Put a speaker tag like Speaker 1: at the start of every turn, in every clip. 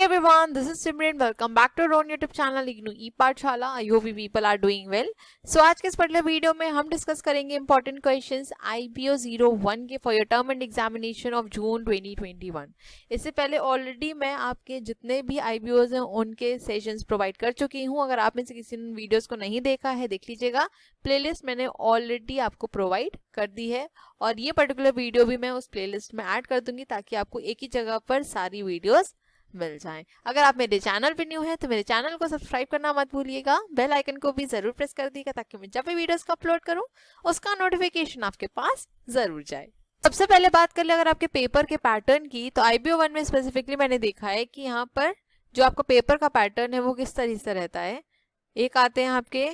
Speaker 1: everyone, this is Simran. Welcome back to our own YouTube channel IGNOU E-पाठशाला. I hope you people are doing well. So आज के इस particular video में हम discuss करेंगे important questions IBO 01 के for your term and examination of June 2021. इससे पहले already मैं आपके जितने भी IBOs हैं उनके सेशंस प्रोवाइड कर चुकी हूँ. अगर आप में से किसी ने वीडियोस को नहीं देखा है देख लीजिएगा. प्लेलिस्ट मैंने ऑलरेडी आपको प्रोवाइड कर दी है और ये पर्टिकुलर वीडियो भी मैं उस प्लेलिस्ट में ऐड कर दूंगी ताकि आपको एक ही जगह पर सारी वीडियोस मिल जाएं. अगर आप मेरे चैनल पे न्यू हैं तो मेरे चैनल को सब्सक्राइब करना मत भूलिएगा. बेल आइकन को भी जरूर प्रेस कर दीजिएगा ताकि मैं जब भी वीडियोस को अपलोड करूं उसका नोटिफिकेशन आपके पास जरूर जाए. सबसे पहले बात कर ले अगर आपके पेपर के पैटर्न की, तो IBO 1 में स्पेसिफिकली मैंने देखा है कि यहाँ पर जो आपका पेपर का पैटर्न है वो किस तरह से रहता है. एक आते हैं आपके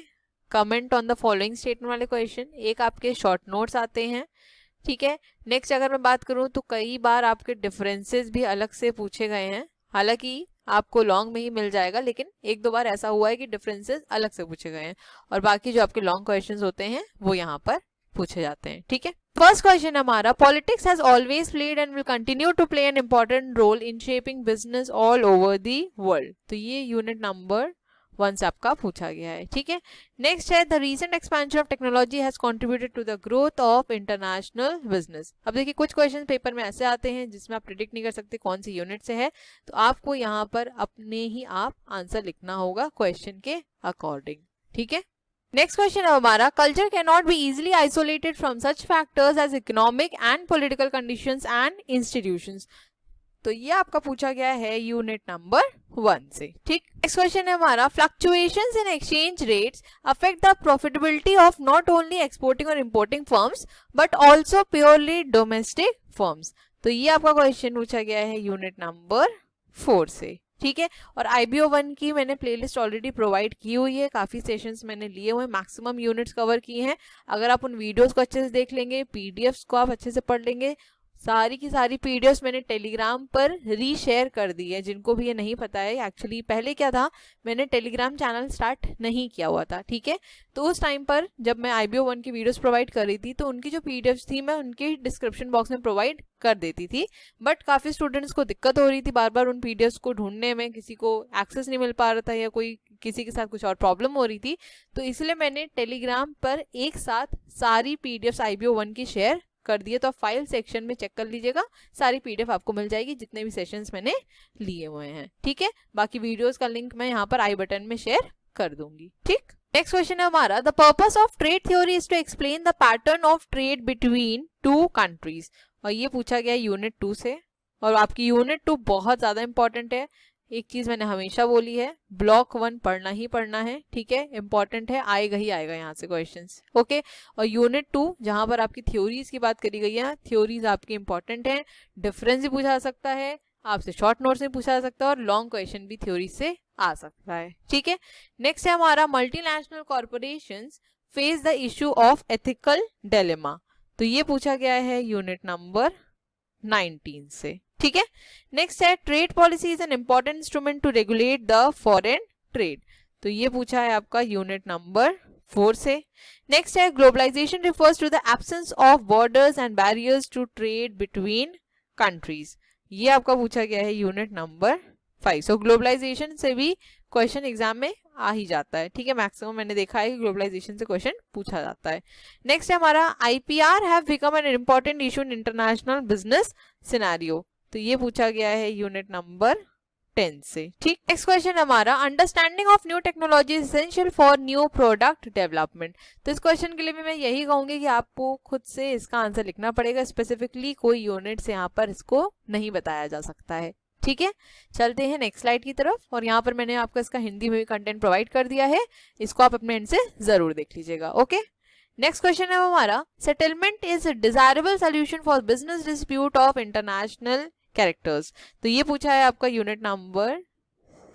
Speaker 1: comment on the following statement वाले क्वेश्चन, एक आपके शॉर्ट नोट्स आते हैं. ठीक है. नेक्स्ट अगर मैं बात करूं तो कई बार आपके डिफरेंसेस भी अलग से पूछे गए हैं. हालांकि आपको लॉन्ग में ही मिल जाएगा लेकिन एक दो बार ऐसा हुआ है कि डिफरेंसेस अलग से पूछे गए हैं और बाकी जो आपके लॉन्ग क्वेश्चंस होते हैं वो यहाँ पर पूछे जाते हैं. ठीक है. फर्स्ट क्वेश्चन हमारा, politics has always played and will continue to play an important role in shaping business all over the world. तो ये यूनिट नंबर 1 से आपका पूछा गया है. ठीक है. नेक्स्ट है, the recent expansion of technology has contributed to the growth of international business. अब देखिए कुछ क्वेश्चन पेपर में ऐसे आते हैं जिसमें आप प्रिडिक्ट नहीं कर सकते कौन सी यूनिट से है, तो आपको यहाँ पर अपने ही आप आंसर लिखना होगा क्वेश्चन के अकॉर्डिंग. ठीक है. नेक्स्ट क्वेश्चन है हमारा, culture can not be easily isolated from such factors as economic and political conditions and institutions. तो ये आपका पूछा गया है यूनिट नंबर 1 से. ठीक. नेक्स्ट क्वेश्चन है हमारा, fluctuations in exchange rates affect the profitability of not only exporting और importing firms but also purely domestic firms. तो ये आपका क्वेश्चन पूछा गया है यूनिट नंबर 4 से. ठीक है. और IBO 1 की मैंने प्लेलिस्ट ऑलरेडी प्रोवाइड की हुई है. काफी सेशंस मैंने लिए हुए, मैक्सिमम यूनिट्स कवर किए हैं. अगर आप उन वीडियोस को अच्छे से देख लेंगे, PDFs को आप अच्छे से पढ़ लेंगे, सारी की सारी PDFs मैंने टेलीग्राम पर रीशेयर कर दी है. जिनको भी ये नहीं पता है, एक्चुअली पहले क्या था, मैंने टेलीग्राम चैनल स्टार्ट नहीं किया हुआ था. ठीक है. तो उस टाइम पर जब मैं IBO 1 की वीडियोस प्रोवाइड कर रही थी तो उनकी जो PDFs थी मैं उनके डिस्क्रिप्शन बॉक्स में प्रोवाइड कर देती थी. बट काफ़ी स्टूडेंट्स को दिक्कत हो रही थी बार बार उन PDFs को ढूंढने में, किसी को एक्सेस नहीं मिल पा रहा था या कोई किसी के साथ कुछ और प्रॉब्लम हो रही थी. तो इसलिए मैंने टेलीग्राम पर एक साथ सारी PDFs IBO 1 की शेयर कर दिए. तो आप फाइल सेक्शन में चेक कर लीजिएगा, सारी PDF आपको मिल जाएगी जितने भी सेशंस मैंने लिए हुए हैं. ठीक है. बाकी वीडियोस का लिंक मैं यहाँ पर आई बटन में शेयर कर दूंगी. ठीक. नेक्स्ट क्वेश्चन है हमारा, the purpose of trade theory is to explain the pattern of trade between two countries. और ये पूछा गया यूनिट 2 से. और आपकी यूनिट 2 बहुत ज्यादा इंपॉर्टेंट है. एक चीज मैंने हमेशा बोली है, ब्लॉक 1 पढ़ना ही पढ़ना है. ठीक है. इंपॉर्टेंट है, आएगा ही आएगा यहाँ से क्वेश्चंस. ओके. और यूनिट 2 जहां पर आपकी थ्योरीज की बात करी गई है, थ्योरीज आपकी इंपॉर्टेंट है. डिफरेंस भी पूछा जा सकता है, आपसे शॉर्ट नोट्स में पूछा जा सकता है और लॉन्ग क्वेश्चन भी थ्योरी से आ सकता है. ठीक है. नेक्स्ट है हमारा, multinational corporations face the issue of ethical dilemma. तो ये पूछा गया है यूनिट नंबर 19 से. ठीक है. नेक्स्ट है, trade policy is an important instrument to regulate the foreign trade. तो ये पूछा है आपका यूनिट नंबर 4 से. नेक्स्ट है, globalisation refers to the absence of borders and barriers to trade between countries. ये आपका पूछा गया है यूनिट नंबर 5. सो ग्लोबलाइजेशन से भी क्वेश्चन एग्जाम में आ ही जाता है. ठीक है. मैक्सिमम मैंने देखा है कि ग्लोबलाइजेशन से क्वेश्चन पूछा जाता है. नेक्स्ट है हमारा, IPR have become an important issue in international business scenario. तो ये पूछा गया है यूनिट नंबर 10 से. ठीक. नेक्स्ट क्वेश्चन हमारा, understanding of new technology is essential for new product development. तो इस क्वेश्चन के लिए भी मैं यही कहूंगी कि आपको खुद से इसका आंसर लिखना पड़ेगा. स्पेसिफिकली कोई यूनिट से यहाँ पर इसको नहीं बताया जा सकता है. ठीक है. चलते हैं नेक्स्ट स्लाइड की तरफ. और यहाँ पर मैंने आपको इसका हिंदी में भी कंटेंट प्रोवाइड कर दिया है, इसको आप अपने एंड से जरूर देख लीजिएगा. ओके. नेक्स्ट क्वेश्चन है हमारा, settlement is desirable solution for business dispute of international characters. तो ये पूछा है आपका यूनिट नंबर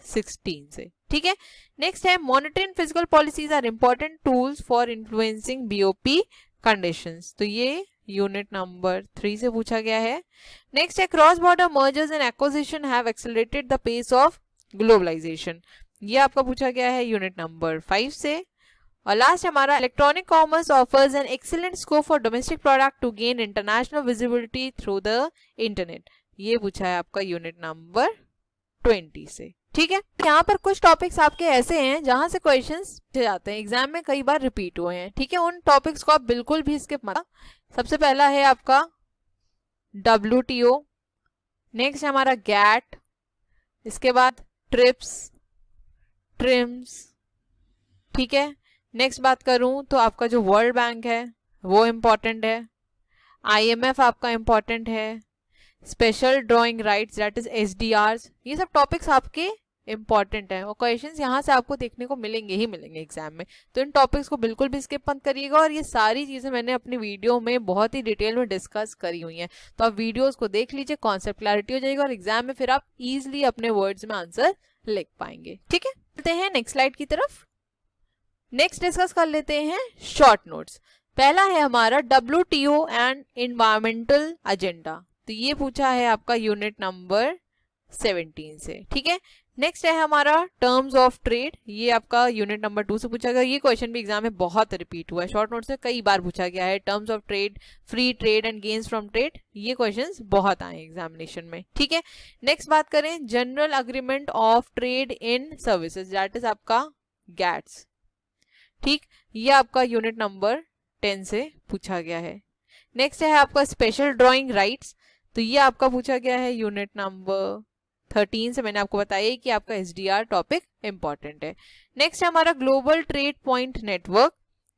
Speaker 1: 16 से. ठीक है. नेक्स्ट है, monetary and physical policies are important tools for influencing BOP conditions. तो ये यूनिट नंबर 3 से पूछा गया है. नेक्स्ट है, cross border mergers and acquisition have accelerated the pace of globalisation. ये आपका पूछा गया है यूनिट नंबर 5 से. और लास्ट हमारा, electronic commerce offers an excellent scope for domestic product to gain international visibility through the internet. ये पूछा है आपका यूनिट नंबर 20 से। ठीक है, यहाँ पर कुछ टॉपिक्स आपके ऐसे हैं जहां से क्वेश्चंस जाते हैं एग्जाम में, कई बार रिपीट हुए हैं। ठीक है, उन टॉपिक्स को आप बिल्कुल भी स्किप मत। सबसे पहला है आपका WTO, नेक्स्ट है हमारा गैट, इसके बाद ट्रिप्स, ट्रिम्स। ठीक है, नेक्स्ट बात करूं तो आपका जो वर्ल्ड बैंक है वो इम्पॉर्टेंट है, IMF आपका इम्पॉर्टेंट है, special drawing rights that is SDRs। ये सब टॉपिक्स आपके इम्पॉर्टेंट है और क्वेश्चंस यहाँ से आपको देखने को मिलेंगे ही मिलेंगे एग्जाम में। तो इन टॉपिक्स को बिल्कुल भी स्किप मत करिएगा और ये सारी चीजें मैंने अपनी वीडियो में बहुत ही डिटेल में डिस्कस करी हुई हैं, तो आप वीडियोस को देख लीजिए, कॉन्सेप्ट क्लैरिटी हो जाएगा और एग्जाम में फिर आप इजिली अपने वर्ड्स में आंसर लिख पाएंगे। ठीक है, चलते हैं नेक्स्ट स्लाइड की तरफ। नेक्स्ट डिस्कस कर लेते हैं शॉर्ट नोट्स। पहला है हमारा WTO एंड एनवायरमेंटल एजेंडा, तो ये पूछा है आपका यूनिट नंबर 17 से। ठीक है, नेक्स्ट है हमारा टर्म्स ऑफ ट्रेड, ये आपका यूनिट नंबर 2 से पूछा गया। ये क्वेश्चन भी एग्जाम में बहुत रिपीट हुआ है, शॉर्ट नोट से कई बार पूछा गया है। Terms of trade, free trade and gains from trade, ये क्वेश्चंस बहुत आए एग्जामिनेशन में। ठीक है, नेक्स्ट बात करें general agreement of trade in services, that is आपका गैट्स। ठीक, ये आपका यूनिट नंबर 10 से पूछा गया है। नेक्स्ट है आपका स्पेशल ड्राइंग राइट्स, तो ये आपका पूछा गया है यूनिट नंबर 13 से। मैंने आपको बताया कि आपका SDR टॉपिक इंपॉर्टेंट है। नेक्स्ट है हमारा ग्लोबल ट्रेड पॉइंट नेटवर्क,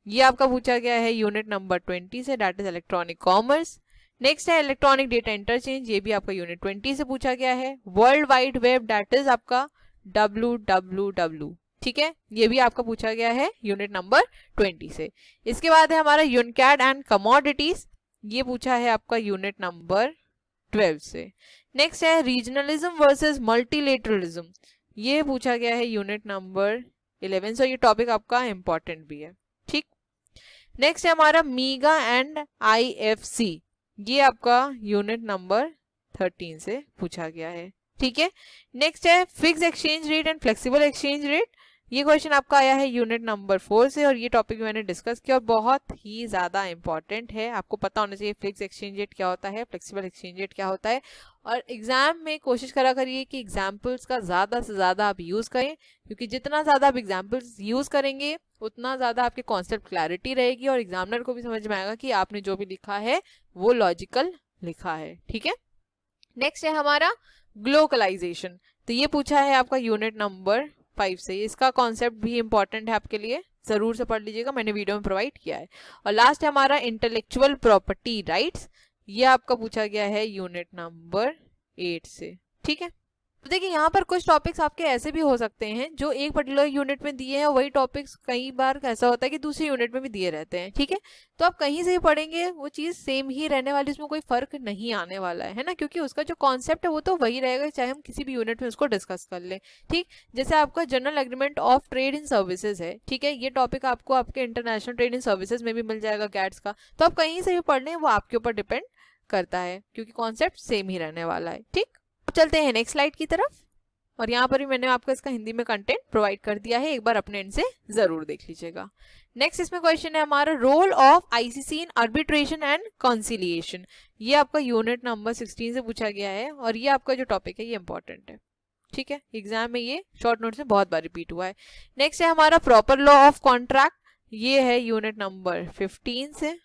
Speaker 1: ये आपका पूछा गया है यूनिट नंबर 20 से, that is electronic commerce. Next है इलेक्ट्रॉनिक डेटा इंटरचेंज, ये भी आपका यूनिट 20 से पूछा गया है। World wide web, that is आपका WWW। ठीक है, ये भी आपका पूछा गया है यूनिट नंबर 20 से। इसके बाद है हमारा यूनकैड एंड कमोडिटीज, ये पूछा है आपका यूनिट नंबर 12 से। नेक्स्ट है रीजनलिज्म वर्सेस मल्टीलेटरलिज्म, ये पूछा गया है यूनिट नंबर 11 से, ये टॉपिक आपका इंपॉर्टेंट भी है। ठीक, नेक्स्ट है हमारा मीगा एंड IFC, ये आपका यूनिट नंबर 13 से पूछा गया है। ठीक है, नेक्स्ट है fix exchange rate and flexible exchange rate, ये क्वेश्चन आपका आया है यूनिट नंबर 4 से और ये टॉपिक मैंने डिस्कस किया और बहुत ही ज्यादा इंपॉर्टेंट है। आपको पता होना चाहिए फिक्स एक्सचेंज रेट क्या होता है, फ्लेक्सिबल एक्सचेंज रेट क्या होता है। और एग्जाम में कोशिश करा करिए कि एग्जाम्पल्स का ज्यादा से ज्यादा आप यूज करें, क्योंकि जितना ज्यादा आप एग्जाम्पल्स यूज करेंगे उतना ज्यादा आपके कॉन्सेप्ट क्लैरिटी रहेगी और एग्जामिनर को भी समझ में आएगा कि आपने जो भी लिखा है वो लॉजिकल लिखा है। ठीक है, नेक्स्ट है हमारा ग्लोबलाइजेशन, तो ये पूछा है आपका यूनिट नंबर 5 से। इसका कॉन्सेप्ट भी इंपॉर्टेंट है आपके लिए, जरूर से पढ़ लीजिएगा, मैंने वीडियो में प्रोवाइड किया है। और लास्ट है हमारा इंटेलेक्चुअल प्रॉपर्टी राइट्स, ये आपका पूछा गया है यूनिट नंबर 8 से। ठीक है, तो देखिए यहाँ पर कुछ टॉपिक्स आपके ऐसे भी हो सकते हैं जो एक पर्टिकुलर यूनिट में दिए हैं, वही टॉपिक्स कई बार ऐसा होता है कि दूसरी यूनिट में भी दिए रहते हैं। ठीक है, तो आप कहीं से भी पढ़ेंगे वो चीज सेम ही रहने वाली, उसमें कोई फर्क नहीं आने वाला है ना, क्योंकि उसका जो कॉन्सेप्ट है वो तो वही रहेगा, चाहे हम किसी भी यूनिट में उसको डिस्कस कर लें। ठीक, जैसे आपका general agreement of trade in services है। ठीक है, ये टॉपिक आपको आपके इंटरनेशनल ट्रेड इन सर्विसेज में भी मिल जाएगा गैट्स का, तो आप कहीं से भी पढ़ लें वो आपके ऊपर डिपेंड करता है, क्योंकि कॉन्सेप्ट सेम ही रहने वाला है। ठीक, चलते हैं नेक्स्ट स्लाइड की तरफ और यहाँ पर भी मैंने आपको इसका हिंदी में कंटेंट प्रोवाइड कर दिया है, एक बार अपने एंड से जरूर देख लीजिएगा। नेक्स्ट इसमें क्वेश्चन है हमारा role of ICC in arbitration and conciliation, ये आपका यूनिट नंबर 16 से पूछा गया है और ये आपका जो टॉपिक है ये इंपॉर्टेंट है। ठीक है, एग्जाम में ये शॉर्ट नोट में बहुत बार रिपीट हुआ है। नेक्स्ट है हमारा प्रॉपर लॉ ऑफ कॉन्ट्रैक्ट, ये है यूनिट नंबर 15 से।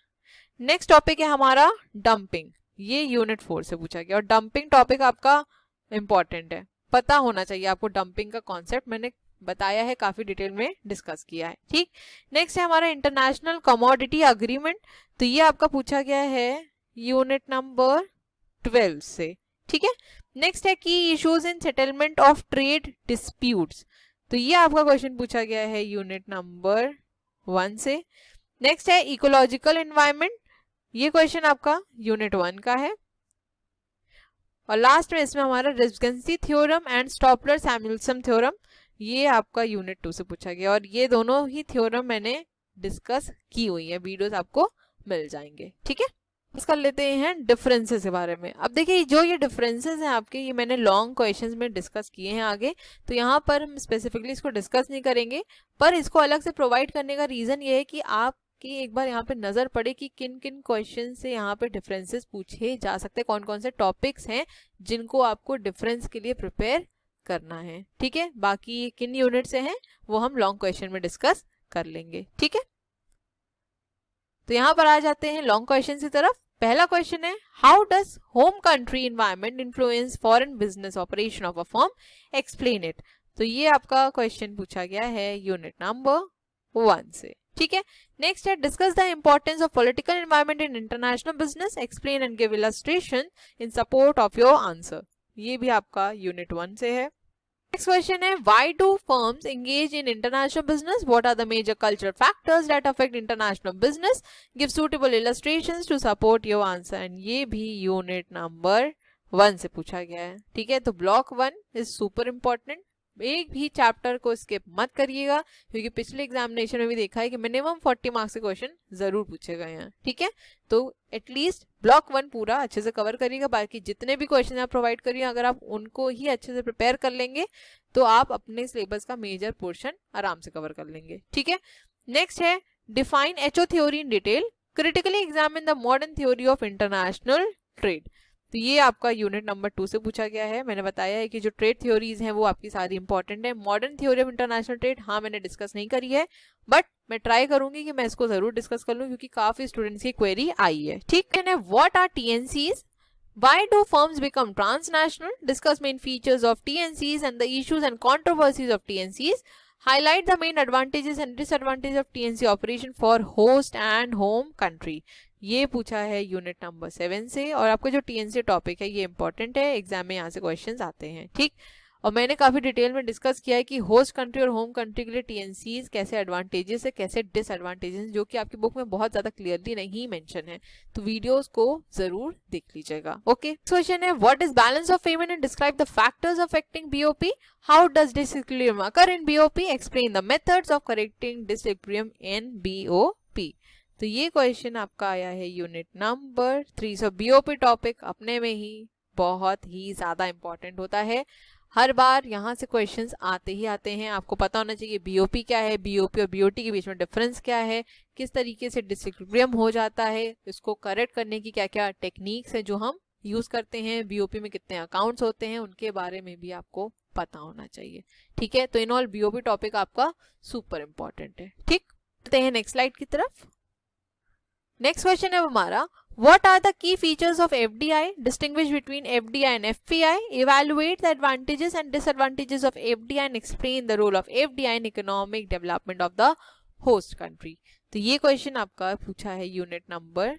Speaker 1: नेक्स्ट टॉपिक है हमारा डंपिंग, ये यूनिट 4 से पूछा गया और डंपिंग टॉपिक आपका इंपॉर्टेंट है, पता होना चाहिए आपको डंपिंग का कॉन्सेप्ट, मैंने बताया है, काफी डिटेल में डिस्कस किया है। ठीक, नेक्स्ट है हमारा इंटरनेशनल कमोडिटी अग्रीमेंट, तो ये आपका पूछा गया है यूनिट नंबर 12 से। ठीक है, नेक्स्ट है की issues in settlement of trade disputes, तो ये आपका क्वेश्चन पूछा गया है यूनिट नंबर 1 से। नेक्स्ट है इकोलॉजिकल एनवायरनमेंट, ये क्वेश्चन आपका यूनिट 1 का है। और लास्ट में इसमें हमारा रेजगेंसी थ्योरम एंड स्टॉपलर-सैमुएल्सन थ्योरम, ये आपका यूनिट 2 से पूछा गया और ये दोनों ही थ्योरम मैंने डिस्कस की हुई है, वीडियोस आपको मिल जाएंगे। ठीक है, डिस्कस कर लेते हैं डिफरेंसेस के बारे में। अब देखिए जो ये डिफरेंसेस हैं आपके, ये मैंने लॉन्ग क्वेश्चंस में डिस्कस किए हैं आगे, तो यहाँ पर हम स्पेसिफिकली इसको डिस्कस नहीं करेंगे, पर इसको अलग से प्रोवाइड करने का रीजन ये है कि आप कि एक बार यहाँ पे नजर पड़े कि किन किन क्वेश्चन से यहाँ पे डिफरेंसेस पूछे जा सकते हैं, कौन कौन से टॉपिक्स हैं जिनको आपको डिफरेंस के लिए प्रिपेयर करना है। ठीक है, बाकी किन यूनिट से हैं वो हम लॉन्ग क्वेश्चन में डिस्कस कर लेंगे। ठीक है, तो यहाँ पर आ जाते हैं लॉन्ग क्वेश्चन की तरफ। पहला क्वेश्चन है, how does home country environment influence foreign business operation of a firm, explain it. तो ये आपका क्वेश्चन पूछा गया है यूनिट नंबर 1 से। ठीक है, नेक्स्ट है, discuss the importance of political environment in international business, explain and give illustration in support of your answer. ये भी आपका यूनिट 1 से है। Next question है, why do firms engage in international business? What are the major cultural factors that affect international business? Give suitable illustrations to support your answer. And ये भी unit number 1 से पूछा गया है। ठीक है, तो ब्लॉक 1 is super important। एक भी चैप्टर को स्किप मत करिएगा, क्योंकि पिछले एग्जामिनेशन में भी देखा है कि मिनिमम 40 मार्क्स के क्वेश्चन जरूर पूछे गए हैं। ठीक है, तो एटलीस्ट ब्लॉक 1 पूरा अच्छे से कवर करिएगा। बाकी जितने भी क्वेश्चन आप प्रोवाइड करिए, अगर आप उनको ही अच्छे से प्रिपेयर कर लेंगे तो आप अपने सिलेबस का मेजर पोर्शन आराम से कवर कर लेंगे। ठीक है, नेक्स्ट है, define HO theory in detail, critically examine the modern theory of international trade. तो ये आपका यूनिट नंबर 2 से पूछा गया है। मैंने बताया है कि जो ट्रेड थ्योरीज हैं वो आपकी सारी इंपॉर्टेंट है। Modern theory of international trade हाँ मैंने डिस्कस नहीं करी है, बट मैं ट्राई करूंगी कि मैं इसको जरूर डिस्कस कर लूं, क्योंकि काफी स्टूडेंट्स की क्वेरी आई है। ठीक है, what are TNCs, why do firms become transnational, discuss main features of TNCs and the issues and controversies of TNCs, highlight the main advantages and disadvantages of TNC operation for host and home country। ये पूछा है unit number 7 से। और आपका जो TNC topic है ये important है, एग्जाम में यहाँ से क्वेश्चंस आते हैं। ठीक, और मैंने काफी डिटेल में डिस्कस किया है कि होस्ट कंट्री और होम कंट्री के लिए टीएनसीज कैसे एडवांटेजेस है, कैसे डिसएडवांटेजेस, जो कि आपकी बुक में बहुत ज्यादा क्लियरली नहीं मेंशन है, तो वीडियोस को जरूर देख लीजिएगा। ओके, क्वेश्चन है, what is balance of payment and describe the factors affecting BOP, how does disequilibrium occur in BOP, explain the methods of correcting disequilibrium in BOP. तो ये क्वेश्चन आपका आया है यूनिट नंबर 3। सो बीओपी टॉपिक अपने में ही बहुत ही ज्यादा इंपॉर्टेंट होता है, हर बार यहाँ से क्वेश्चंस आते ही आते हैं। आपको पता होना चाहिए बीओपी क्या है, बीओपी और बीओटी के बीच में डिफरेंस क्या है, किस तरीके से डिसइक्विलिब्रियम हो जाता है, इसको करेक्ट करने की क्या क्या टेक्निक्स है जो हम यूज करते हैं, बीओपी में कितने अकाउंट्स होते हैं, उनके बारे में भी आपको पता होना चाहिए। ठीक है, तो इन ऑल बीओपी टॉपिक आपका सुपर इंपॉर्टेंट है। ठीक, चलते हैं नेक्स्ट स्लाइड की तरफ। नेक्स्ट क्वेश्चन है हमारा, what are the key features of FDI, distinguish between FDI and FPI, evaluate the advantages and disadvantages of FDI and explain the role of FDI in economic development of the host country। तो ये question आपका पूछा है unit number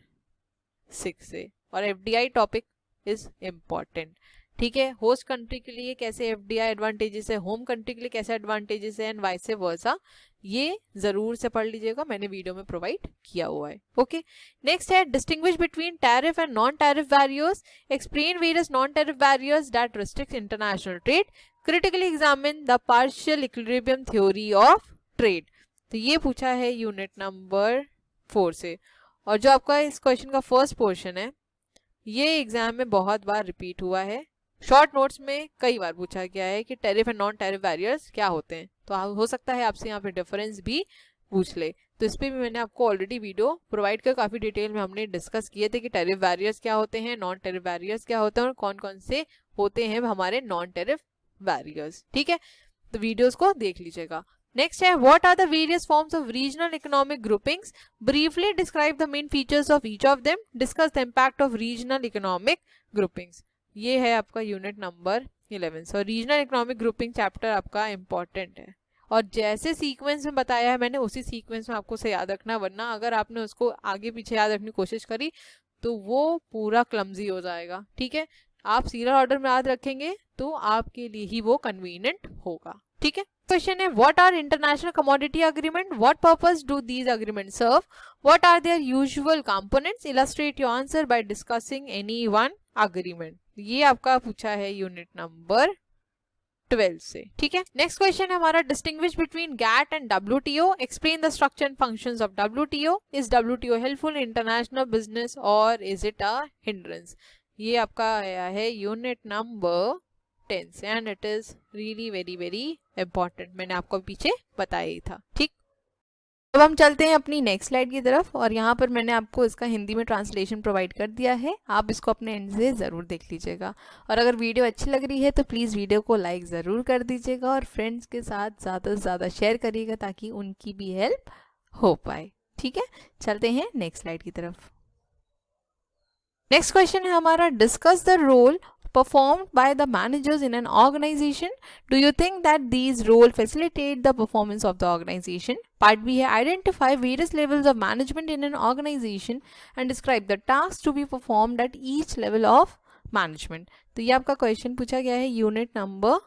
Speaker 1: 6 से, और FDI topic is important. ठीक है, host country के लिए कैसे एफडीआई एडवांटेजेस है, होम कंट्री के लिए कैसे एडवांटेजेस है, एंड वाइस वर्सा, ये जरूर से पढ़ लीजिएगा, मैंने वीडियो में प्रोवाइड किया हुआ है। ओके, नेक्स्ट है, distinguish between tariff and non tariff barriers, explain various non tariff barriers that restrict international trade, critically examine the partial equilibrium theory of trade. तो ये पूछा है यूनिट नंबर 4 से, और जो आपका इस क्वेश्चन का फर्स्ट पोर्शन है ये एग्जाम में बहुत बार रिपीट हुआ है, शॉर्ट नोट्स में कई बार पूछा गया है कि tariff and non tariff barriers क्या होते हैं, तो हो सकता है आपसे यहाँ पे डिफरेंस भी पूछ ले। तो इस पे भी मैंने आपको ऑलरेडी वीडियो प्रोवाइड कर काफी डिटेल में हमने डिस्कस किए थे कि टैरिफ बैरियर्स क्या होते हैं, नॉन टैरिफ बैरियर्स क्या होते हैं, और कौन कौन से होते हैं हमारे नॉन टैरिफ बैरियर्स। ठीक है, तो वीडियोस को देख लीजिएगा। नेक्स्ट है, what are the various forms of regional economic groupings, briefly describe the main features of each of them, discuss the impact of regional economic groupings. ये है आपका unit number 11। So regional economic grouping chapter आपका important है, और जैसे sequence में बताया है मैंने उसी सीक्वेंस में आपको उसे याद रखना, वरना अगर आपने उसको आगे पीछे याद रखने की कोशिश करी तो वो पूरा क्लमजी हो जाएगा। ठीक है, आप सीरियल ऑर्डर में याद रखेंगे तो आपके लिए ही वो कन्वीनियंट होगा। ठीक है, क्वेश्चन है, what are international commodity agreement, what purpose do these agreement serve, what are their usual components, illustrate your answer by discussing any one agreement. ये आपका पूछा है यूनिट नंबर 12 से। ठीक है, नेक्स्ट क्वेश्चन है हमारा, distinguish between GATT and WTO, explain the structure and functions of WTO, is WTO helpful in international business और इज इट अ हिंड्रेंस। ये आपका आया है यूनिट नंबर 10 से, and it is really very very important, मैंने आपको पीछे बताया ही था। ठीक, अब हम चलते हैं अपनी नेक्स्ट स्लाइड की तरफ और यहाँ पर मैंने आपको इसका हिंदी में ट्रांसलेशन प्रोवाइड कर दिया है, आप इसको अपने एंड से ज़रूर देख लीजिएगा। और अगर वीडियो अच्छी लग रही है तो प्लीज़ वीडियो को लाइक ज़रूर कर दीजिएगा और फ्रेंड्स के साथ ज़्यादा से ज़्यादा शेयर करिएगा ताकि उनकी भी हेल्प हो पाए। ठीक है, चलते हैं नेक्स्ट स्लाइड की तरफ। नेक्स्ट क्वेश्चन है हमारा, discuss the role performed by the managers in an organization. Do you think that these roles facilitate the performance of the organization? Part B है, identify various levels of management in an organization and describe the tasks to be performed at each level of management. तो ये आपका question पूछा गया है unit number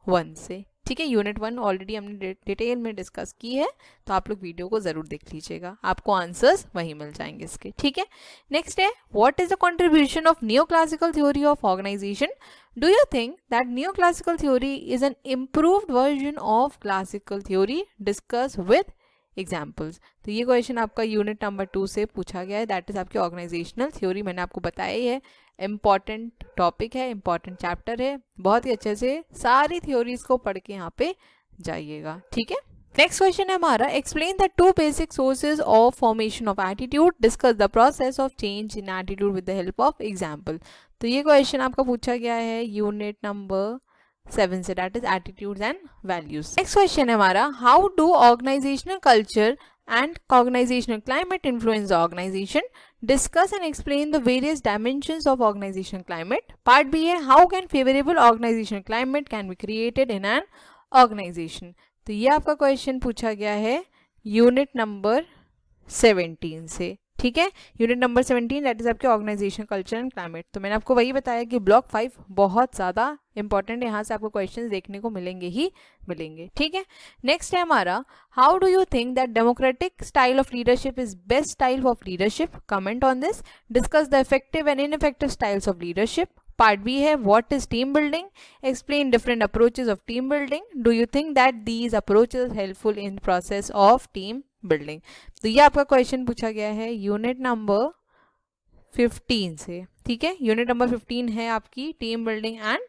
Speaker 1: 1 से। ठीक है, यूनिट 1 ऑलरेडी हमने डिटेल में डिस्कस की है, तो आप लोग वीडियो को जरूर देख लीजिएगा, आपको आंसर्स वहीं मिल जाएंगे इसके। ठीक है, नेक्स्ट है, what is the contribution of neo classical theory of organization? Do you think that neo classical theory is an improved version of classical theory? Discuss with examples. तो ये क्वेश्चन आपका यूनिट नंबर 2 से पूछा गया है, that is आपकी organisational theory. मैंने आपको बताया ही है, इम्पॉर्टेंट टॉपिक है, इम्पॉर्टेंट चैप्टर है, बहुत ही अच्छे से सारी थ्योरीज को पढ़ के यहाँ पे जाइएगा। ठीक है, नेक्स्ट क्वेश्चन है हमारा, explain the 2 basic sources of formation of attitude, discuss the process of change in attitude with the help of example. तो ये क्वेश्चन आपका पूछा गया है यूनिट नंबर 7 से, that is attitudes and values. Next question है हमारा, how do organizational culture and organizational climate influence the organization? Discuss and explain the various dimensions of organizational climate. Part B है, how can favorable organizational climate can be created in an organization? तो ये आपका question पूछा गया है unit number 17 से। ठीक है, यूनिट नंबर 17 दैट इज आपके ऑर्गेनाइजेशन कल्चर एंड क्लाइमेट। तो मैंने आपको वही बताया कि ब्लॉक 5 बहुत ज़्यादा इंपॉर्टेंट है, यहाँ से आपको क्वेश्चंस देखने को मिलेंगे ही मिलेंगे। ठीक है, नेक्स्ट है हमारा, how do you think that democratic style of leadership is best style of leadership? Comment on this. Discuss the effective and ineffective styles of leadership. Part B है, what is team building? Explain different approaches of team building. Do you think that these approaches helpful in process of team building? तो ये आपका question पूछा गया है unit number 15 से। ठीक है, यूनिट नंबर 15 है आपकी team building and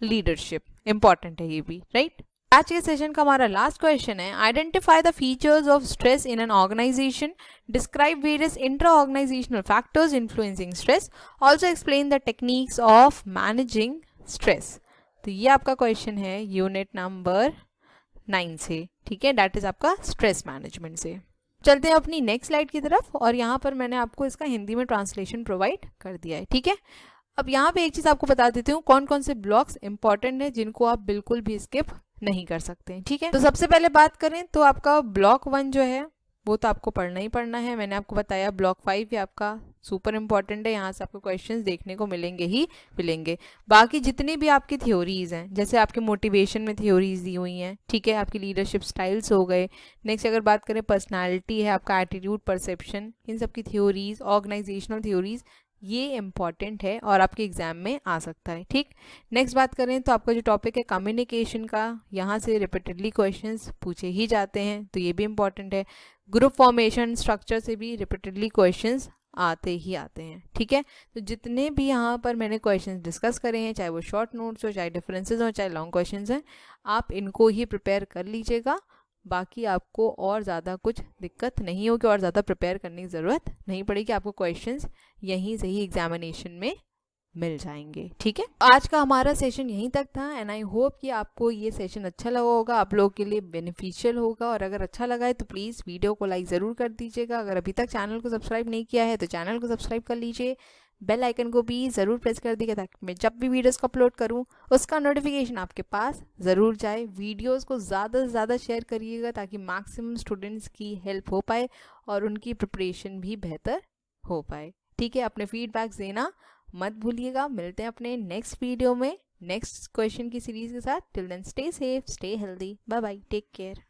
Speaker 1: leadership, important है ये भी, राइट? आज के सेशन का हमारा लास्ट क्वेश्चन है, identify the features of stress in an organization, describe various intra organizational factors influencing stress, also explain the techniques of managing stress. तो ये आपका क्वेश्चन है यूनिट नंबर 9 से। ठीक है, दैट इज आपका स्ट्रेस मैनेजमेंट से। चलते हैं अपनी नेक्स्ट स्लाइड की तरफ और यहाँ पर मैंने आपको इसका हिंदी में ट्रांसलेशन प्रोवाइड कर दिया है। ठीक है, अब यहाँ पे एक चीज़ आपको बता देती हूँ, कौन कौन से ब्लॉक्स इंपॉर्टेंट है जिनको आप बिल्कुल भी स्किप नहीं कर सकते हैं। ठीक है, तो सबसे पहले बात करें तो आपका ब्लॉक 1 जो है वो तो आपको पढ़ना ही पढ़ना है। मैंने आपको बताया ब्लॉक 5 ये आपका सुपर इंपॉर्टेंट है, यहाँ से आपको क्वेश्चंस देखने को मिलेंगे ही मिलेंगे। बाकी जितनी भी आपकी थ्योरीज हैं, जैसे आपके मोटिवेशन में थ्योरीज दी हुई हैं, ठीक है, आपकी लीडरशिप स्टाइल्स हो गए। नेक्स्ट अगर बात करें पर्सनालिटी है, आपका एटीट्यूड, परसेप्शन, इन सब की थ्योरीज, ऑर्गेनाइजेशनल थ्योरीज, ये इंपॉर्टेंट है और आपके एग्जाम में आ सकता है। ठीक, नेक्स्ट बात करें तो आपका जो टॉपिक है कम्युनिकेशन का, यहाँ से रिपीटेडली क्वेश्चंस पूछे ही जाते हैं, तो ये भी इंपॉर्टेंट है। ग्रुप फॉर्मेशन स्ट्रक्चर से भी रिपीटेडली क्वेश्चंस आते ही आते हैं। ठीक है, तो जितने भी यहाँ पर मैंने क्वेश्चंस डिस्कस करे हैं, चाहे वो शॉर्ट नोट्स हो, चाहे डिफरेंसेस हो, चाहे लॉन्ग क्वेश्चंस हैं, आप इनको ही प्रिपेयर कर लीजिएगा। बाकी आपको और ज़्यादा कुछ दिक्कत नहीं होगी और ज़्यादा प्रिपेयर करने की ज़रूरत नहीं पड़ेगी, आपको क्वेश्चंस यहीं से ही एग्जामिनेशन में मिल जाएंगे। ठीक है, आज का हमारा सेशन यहीं तक था एंड आई होप कि आपको ये सेशन अच्छा लगा होगा, आप लोगों के लिए बेनिफिशियल होगा। और अगर अच्छा लगा है तो प्लीज़ वीडियो को लाइक ज़रूर कर दीजिएगा। अगर अभी तक चैनल को सब्सक्राइब नहीं किया है तो चैनल को सब्सक्राइब कर लीजिए, बेल आइकन को भी ज़रूर प्रेस कर दीजिएगा ताकि मैं जब भी वीडियोस को अपलोड करूं उसका नोटिफिकेशन आपके पास ज़रूर जाए। वीडियोस को ज़्यादा से ज़्यादा शेयर करिएगा ताकि मैक्सिमम स्टूडेंट्स की हेल्प हो पाए और उनकी प्रिपरेशन भी बेहतर हो पाए। ठीक है, अपने फीडबैक्स देना मत भूलिएगा। मिलते हैं अपने नेक्स्ट वीडियो में नेक्स्ट क्वेश्चन की सीरीज़ के साथ। Till then stay safe, stay healthy, bye bye, take care.